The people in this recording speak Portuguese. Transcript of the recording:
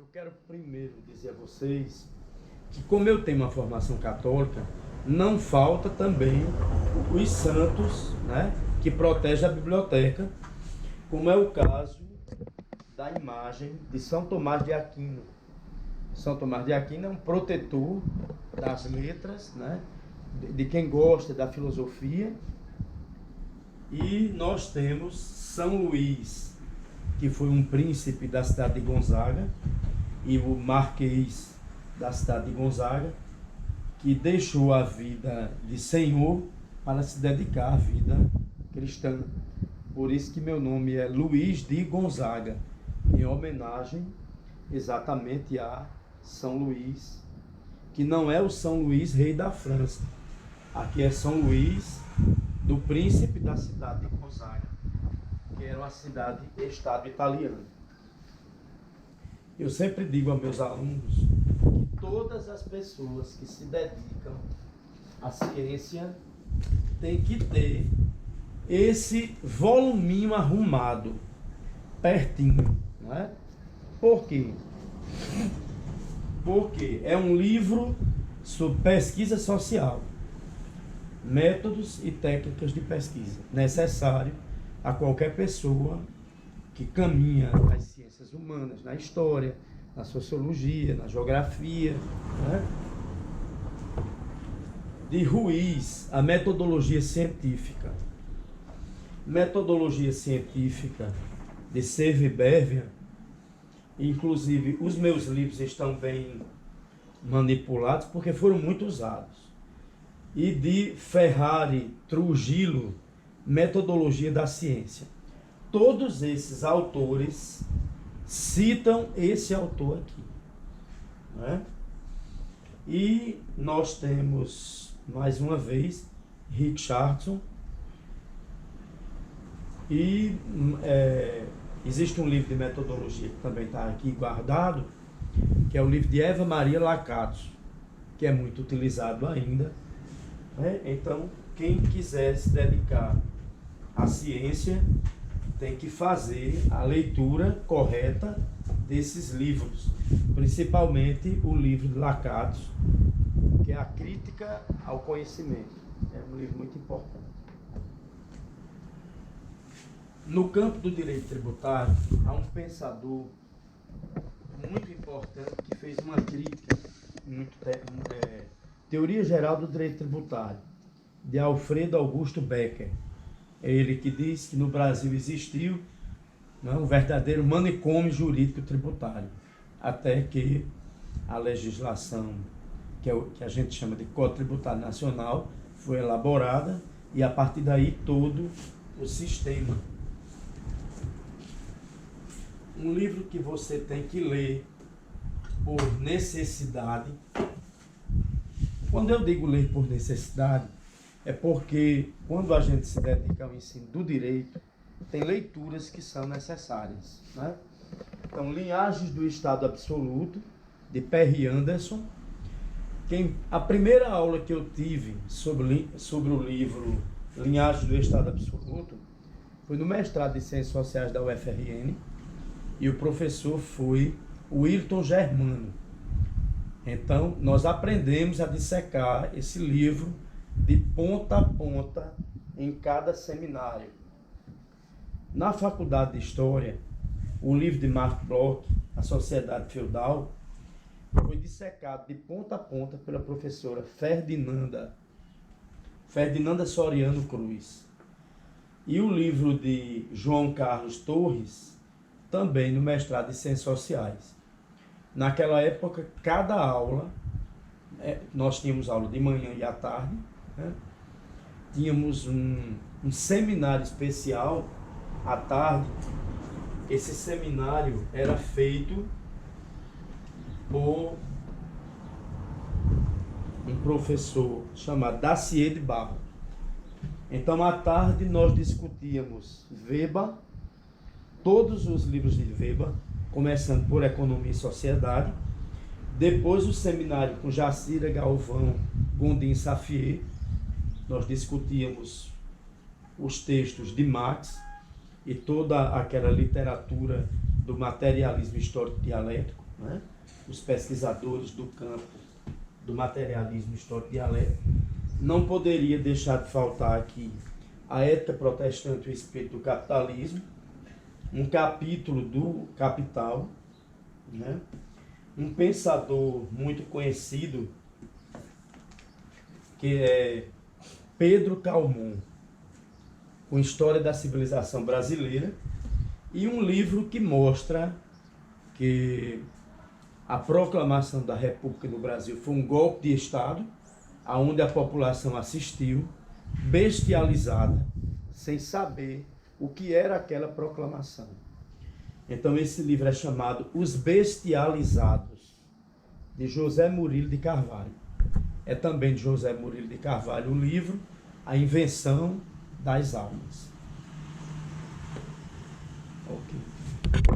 Eu quero primeiro dizer a vocês que, como eu tenho uma formação católica, não falta também os santos, né, que protegem a biblioteca, como é o caso da imagem de São Tomás de Aquino. São Tomás de Aquino é um protetor das letras, né, de quem gosta da filosofia. E nós temos São Luís, que foi um príncipe da cidade de Gonzaga, e o marquês da cidade de Gonzaga, que deixou a vida de senhor para se dedicar à vida cristã. Por isso que meu nome é Luís de Gonzaga, em homenagem exatamente a São Luís, que não é o São Luís, rei da França. Aqui é São Luís, do príncipe da cidade de Gonzaga, que era uma cidade-estado italiana. Eu sempre digo a meus alunos que todas as pessoas que se dedicam à ciência têm que ter esse voluminho arrumado, pertinho, não é? Por quê? Porque é um livro sobre pesquisa social, métodos e técnicas de pesquisa, necessário a qualquer pessoa que caminha nas ciências humanas, na história, na sociologia, na geografia, né? De Ruiz, a metodologia científica. Metodologia científica de Seville, inclusive os meus livros estão bem manipulados porque foram muito usados. E de Ferrari Trujillo, metodologia da ciência. Todos esses autores citam esse autor aqui, né? E nós temos, mais uma vez, Richardson. E existe um livro de metodologia que também está aqui guardado, que é o livro de Eva Maria Lacatos, que é muito utilizado ainda, né? Então, quem quiser se dedicar à ciência tem que fazer a leitura correta desses livros, principalmente o livro de Lacatos, que é a Crítica ao Conhecimento. É um livro muito importante. No campo do direito tributário, há um pensador muito importante que fez uma crítica, Teoria Geral do Direito Tributário, de Alfredo Augusto Becker. É ele que diz que no Brasil existiu, né, um verdadeiro manicômio jurídico tributário, até que a legislação, que a gente chama de Código Tributário Nacional, foi elaborada, e a partir daí todo o sistema. Um livro que você tem que ler por necessidade. Quando eu digo ler por necessidade, é porque quando a gente se dedica ao ensino do direito, tem leituras que são necessárias, né? Então, Linhagens do Estado Absoluto, de Perry Anderson. A primeira aula que eu tive sobre o livro Linhagens do Estado Absoluto foi no mestrado de Ciências Sociais da UFRN, e o professor foi o Wilton Germano. Então, nós aprendemos a dissecar esse livro de ponta a ponta em cada seminário. Na Faculdade de História, o livro de Marc Bloch, A Sociedade Feudal, foi dissecado de ponta a ponta pela professora Ferdinanda Soriano Cruz. E o livro de João Carlos Torres, também no mestrado de Ciências Sociais. Naquela época, cada aula, nós tínhamos aula de manhã e à tarde, né? Tínhamos um seminário especial à tarde. Esse seminário era feito por um professor chamado Dacier de Barro. Então, à tarde, nós discutíamos Weber, todos os livros de Weber, começando por Economia e Sociedade. Depois, o seminário com Jacira Galvão, Gondim Safier, nós discutíamos os textos de Marx e toda aquela literatura do materialismo histórico dialético. né? Os pesquisadores do campo do materialismo histórico dialético. Não poderia deixar de faltar aqui a Ética Protestante e o Espírito do Capitalismo, um capítulo do Capital, né? Um pensador muito conhecido, que é Pedro Calmon, com História da Civilização Brasileira, e um livro que mostra que a proclamação da República no Brasil foi um golpe de Estado, onde a população assistiu, bestializada, sem saber o que era aquela proclamação. Então esse livro é chamado Os Bestializados, de José Murilo de Carvalho. É também de José Murilo de Carvalho o livro A Invenção das Almas.